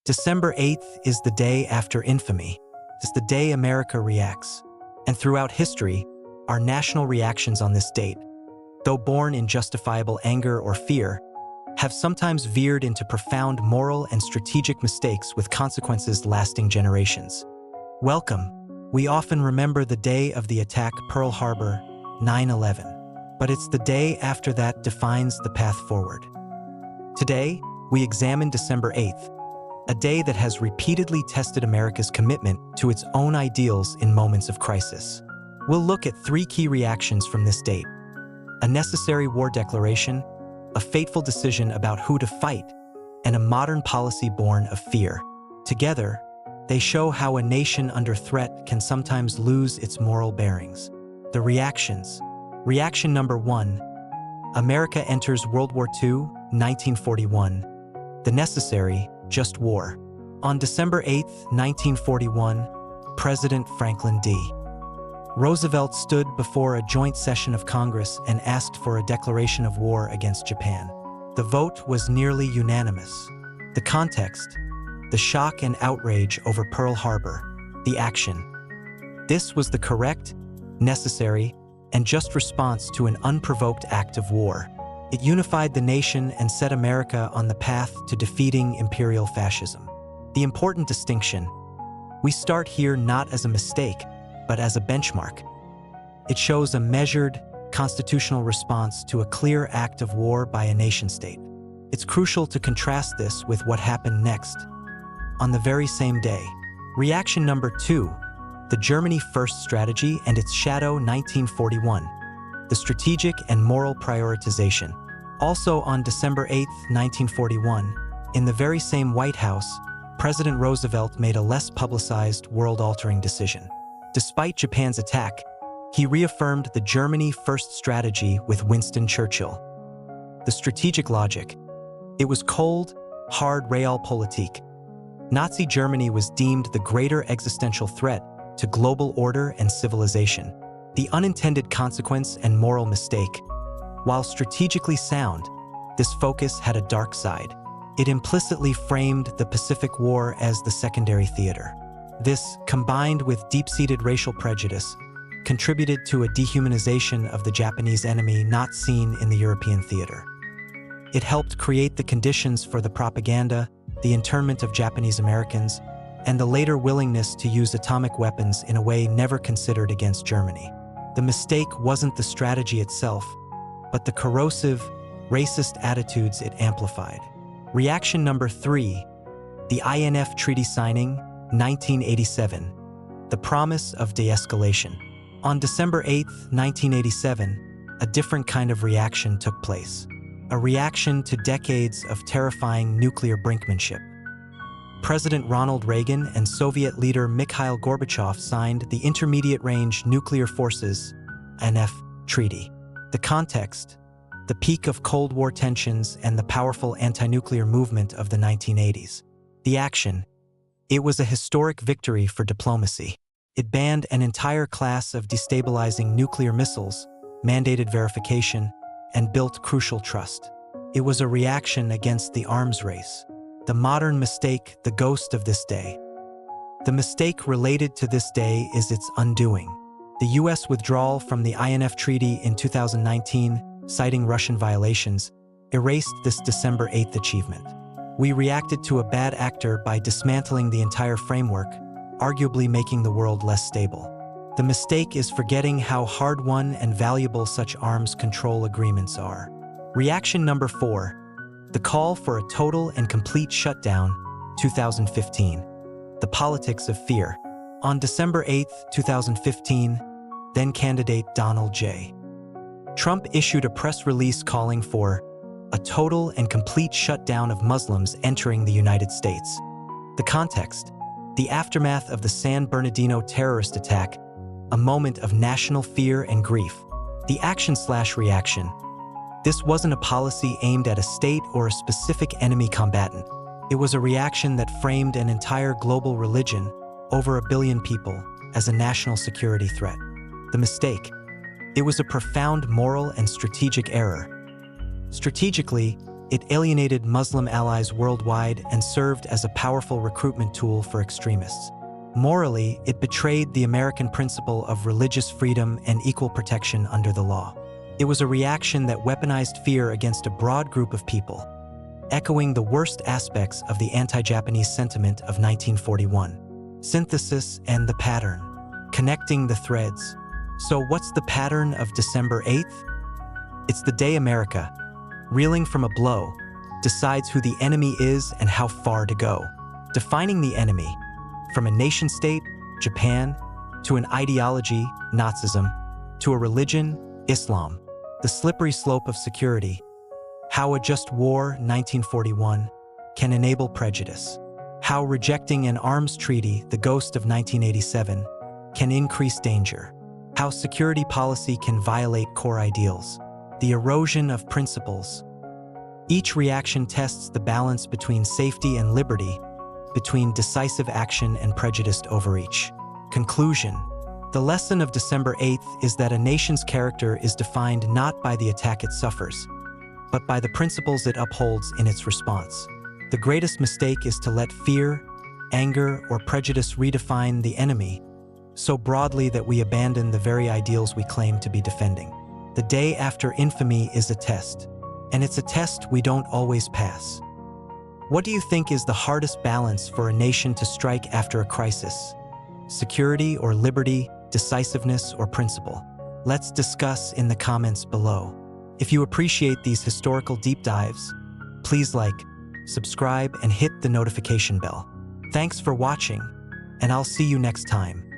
December 8th is the day after infamy. It's the day America reacts. And throughout history, our national reactions on this date, though born in justifiable anger or fear, have sometimes veered into profound moral and strategic mistakes with consequences lasting generations. Welcome. We often remember the day of the attack, Pearl Harbor, 9/11. But it's the day after that defines the path forward. Today, we examine December 8th, a day that has repeatedly tested America's commitment to its own ideals in moments of crisis. We'll look at three key reactions from this date: a necessary war declaration, a fateful decision about who to fight, and a modern policy born of fear. Together, they show how a nation under threat can sometimes lose its moral bearings. The reactions. Reaction number 1. America enters World War II, 1941. The necessary, just war. On December 8, 1941, President Franklin D. Roosevelt stood before a joint session of Congress and asked for a declaration of war against Japan. The vote was nearly unanimous. The context: the shock and outrage over Pearl Harbor. The action: this was the correct, necessary, and just response to an unprovoked act of war. It unified the nation and set America on the path to defeating imperial fascism. The important distinction: we start here not as a mistake, but as a benchmark. It shows a measured, constitutional response to a clear act of war by a nation-state. It's crucial to contrast this with what happened next, on the very same day. Reaction number 2. The Germany First strategy and its shadow, 1941. The strategic and moral prioritization. Also on December 8, 1941, in the very same White House, President Roosevelt made a less publicized, world-altering decision. Despite Japan's attack, he reaffirmed the Germany First strategy with Winston Churchill. The strategic logic: it was cold, hard realpolitik. Nazi Germany was deemed the greater existential threat to global order and civilization. The unintended consequence and moral mistake: while strategically sound, this focus had a dark side. It implicitly framed the Pacific War as the secondary theater. This, combined with deep-seated racial prejudice, contributed to a dehumanization of the Japanese enemy not seen in the European theater. It helped create the conditions for the propaganda, the internment of Japanese Americans, and the later willingness to use atomic weapons in a way never considered against Germany. The mistake wasn't the strategy itself, but the corrosive, racist attitudes it amplified. Reaction number 3. The INF Treaty signing, 1987. The promise of de-escalation. On December 8, 1987, a different kind of reaction took place. A reaction to decades of terrifying nuclear brinkmanship. President Ronald Reagan and Soviet leader Mikhail Gorbachev signed the Intermediate-Range Nuclear Forces INF Treaty. The context: the peak of Cold War tensions and the powerful anti-nuclear movement of the 1980s. The action: it was a historic victory for diplomacy. It banned an entire class of destabilizing nuclear missiles, mandated verification, and built crucial trust. It was a reaction against the arms race. The modern mistake, the ghost of this day. The mistake related to this day is its undoing. The U.S. withdrawal from the INF Treaty in 2019, citing Russian violations, erased this December 8th achievement. We reacted to a bad actor by dismantling the entire framework, arguably making the world less stable. The mistake is forgetting how hard-won and valuable such arms control agreements are. Reaction number 4. The call for a total and complete shutdown, 2015. The politics of fear. On December 8, 2015, then-candidate Donald J. Trump issued a press release calling for a total and complete shutdown of Muslims entering the United States. The context: the aftermath of the San Bernardino terrorist attack, a moment of national fear and grief. The action/reaction: this wasn't a policy aimed at a state or a specific enemy combatant. It was a reaction that framed an entire global religion, over 1 billion people, as a national security threat. The mistake: it was a profound moral and strategic error. Strategically, It alienated Muslim allies worldwide and served as a powerful recruitment tool for extremists. Morally, it betrayed the American principle of religious freedom and equal protection under the law. It was a reaction that weaponized fear against a broad group of people, echoing the worst aspects of the anti-Japanese sentiment of 1941. Synthesis and the pattern. Connecting the threads. So what's the pattern of December 8th? It's the day America, reeling from a blow, decides who the enemy is and how far to go. Defining the enemy, from a nation-state, Japan, to an ideology, Nazism, to a religion, Islam. The slippery slope of security. How a just war, 1941, can enable prejudice. How rejecting an arms treaty, the ghost of 1987, can increase danger. How security policy can violate core ideals. The erosion of principles. Each reaction tests the balance between safety and liberty, between decisive action and prejudiced overreach. Conclusion. The lesson of December 8th is that a nation's character is defined not by the attack it suffers, but by the principles it upholds in its response. The greatest mistake is to let fear, anger, or prejudice redefine the enemy so broadly that we abandon the very ideals we claim to be defending. The day after infamy is a test, and it's a test we don't always pass. What do you think is the hardest balance for a nation to strike after a crisis? Security or liberty, decisiveness or principle? Let's discuss in the comments below. If you appreciate these historical deep dives, please like, subscribe, and hit the notification bell. Thanks for watching, and I'll see you next time.